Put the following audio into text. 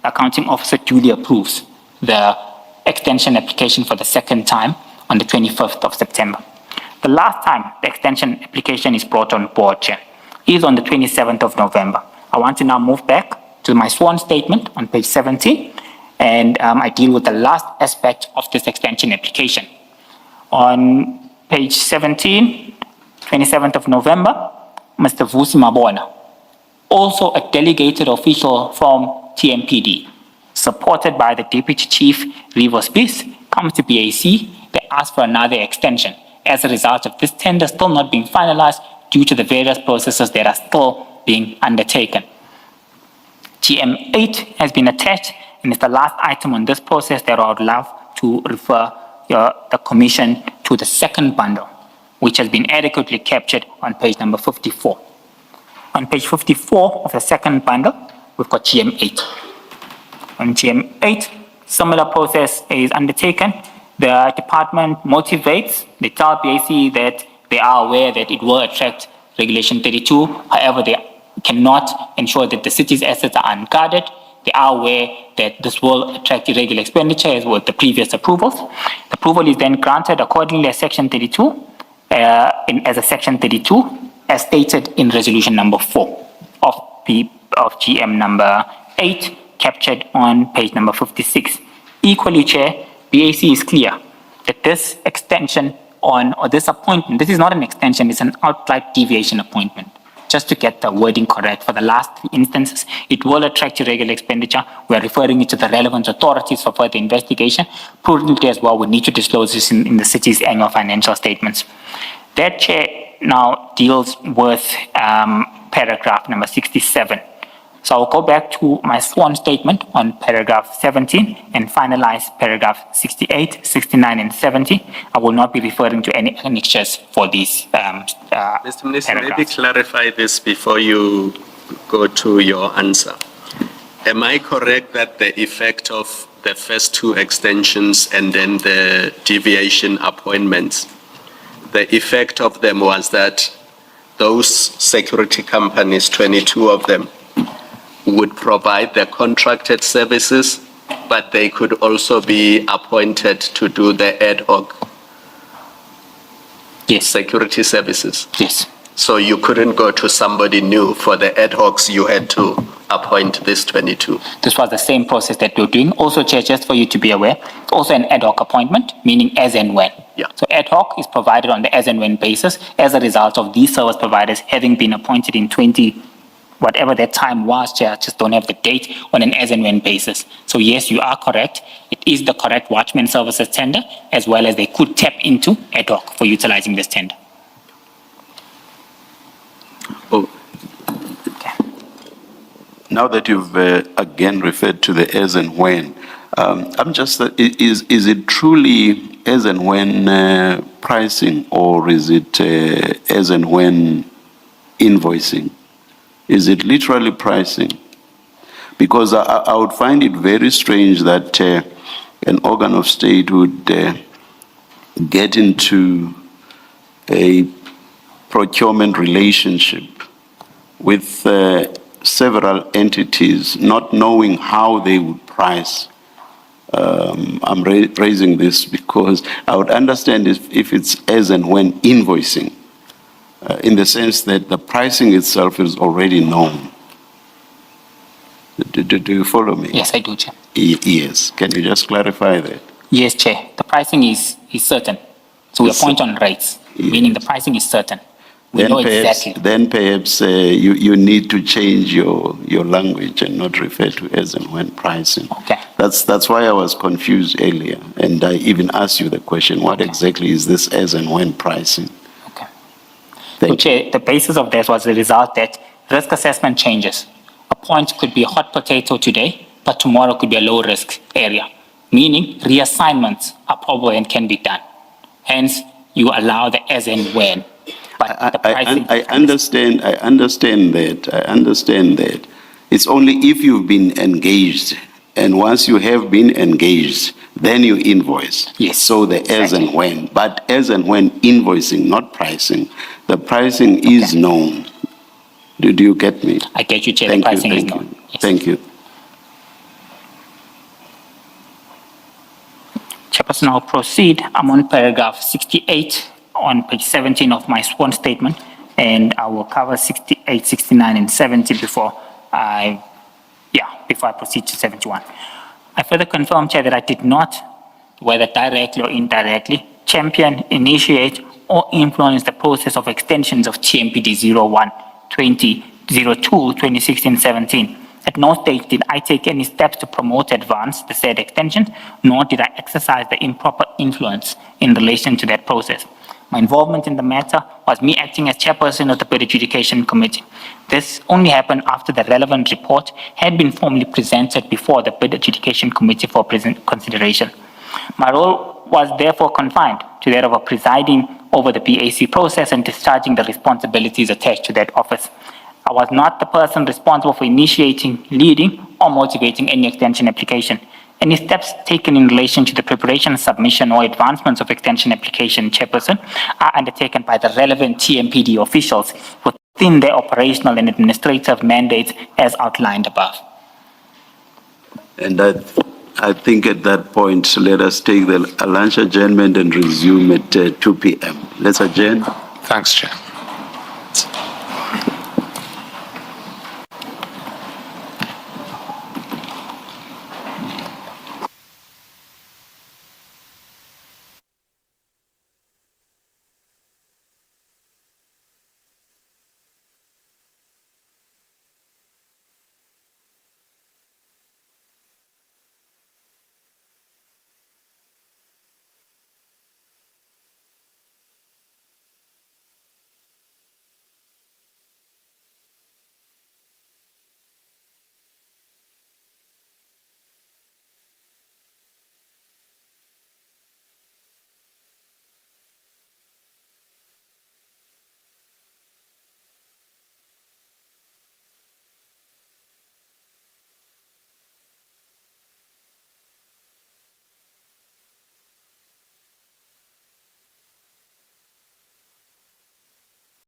accounting officer duly approves the extension application for the second time on the 25th of September. The last time the extension application is brought on board, Chair, is on the 27th of November. I want to now move back to my sworn statement on page 17, and I deal with the last aspect of this extension application. On page 17, 27th of November, Mr. Vusi Mabona, also a delegated official from TMPD, supported by the Deputy Chief Rivos Bis, comes to BAC. They ask for another extension as a result of this tender still not being finalized due to the various processes that are still being undertaken. GM8 has been attached, and it's the last item on this process that I would love to refer the Commission to the second bundle, which has been adequately captured on page number 54. On page 54 of the second bundle, we've got GM8. On GM8, similar process is undertaken. The department motivates, they tell BAC that they are aware that it will attract Regulation 32. However, they cannot ensure that the city's assets are unguarded. They are aware that this will attract irregular expenditure as with the previous approvals. The approval is then granted accordingly as Section 32, as a Section 32, as stated in Resolution number 4 of GM number 8, captured on page number 56. Equally, Chair, BAC is clear that this extension or this appointment, this is not an extension, it's an outright deviation appointment. Just to get the wording correct, for the last instances, it will attract irregular expenditure. We are referring it to the relevant authorities for further investigation. Prudently as well, we need to disclose this in the city's annual financial statements. That, Chair, now deals with paragraph number 67. So I'll go back to my sworn statement on paragraph 17 and finalize paragraph 68, 69, and 70. I will not be referring to any annexures for these Mr. Minister, maybe clarify this before you go to your answer. Am I correct that the effect of the first two extensions and then the deviation appointments, the effect of them was that those security companies, 22 of them, would provide their contracted services, but they could also be appointed to do the ad hoc security services? Yes. So you couldn't go to somebody new for the ad hocs, you had to appoint this 22? This was the same process that we're doing. Also, Chair, just for you to be aware, it's also an ad hoc appointment, meaning as and when. Yeah. So ad hoc is provided on the as and when basis as a result of these service providers having been appointed in whatever that time was, Chair, I just don't have the date, on an as and when basis. So yes, you are correct. It is the correct Watchman Services tender, as well as they could tap into ad hoc for utilizing this tender. Oh. Okay. Now that you've again referred to the as and when, I'm just, is it truly as and when pricing, or is it as and when invoicing? Is it literally pricing? Because I would find it very strange that an organ of state would get into a procurement relationship with several entities, not knowing how they would price. I'm raising this because I would understand if it's as and when invoicing, in the sense that the pricing itself is already known. Do you follow me? Yes, I do, Chair. Yes. Can you just clarify that? Yes, Chair. The pricing is certain. So we appoint on rates, meaning the pricing is certain. We know exactly. Then perhaps you need to change your language and not refer to as and when pricing. Okay. That's why I was confused earlier, and I even asked you the question, what exactly is this as and when pricing? So, Chair, the basis of that was the result that risk assessment changes. A point could be a hot potato today, but tomorrow could be a low risk area, meaning reassignments are probable and can be done. Hence, you allow the as and when. But the pricing I understand that. It's only if you've been engaged, and once you have been engaged, then you invoice. Yes. So the as and when, but as and when invoicing, not pricing. The pricing is known. Do you get me? I get you, Chair. The pricing is known. Yes. Thank you. Let's now proceed. I'm on paragraph 68 on page 17 of my sworn statement, and I will cover 68, 69, and 70 before I proceed to 71. I further confirm, Chair, that I did not, whether directly or indirectly, champion, initiate, or influence the process of extensions of TMPD 01, 2002, 2016-17. At no stage did I take any steps to promote or advance the said extension, nor did I exercise the improper influence in relation to that process. My involvement in the matter was me acting as chairperson of the Bid Adjudication Committee. This only happened after the relevant report had been formally presented before the Bid Adjudication Committee for consideration. My role was therefore confined to that of presiding over the BAC process and discharging the responsibilities attached to that office. I was not the person responsible for initiating, leading, or motivating any extension application. Any steps taken in relation to the preparation, submission, or advancements of extension application chairperson are undertaken by the relevant TMPD officials within their operational and administrative mandates as outlined above. And I think at that point, let us take a lunch adjournment and resume at 2 p.m. Let's adjourn. Thanks, Chair.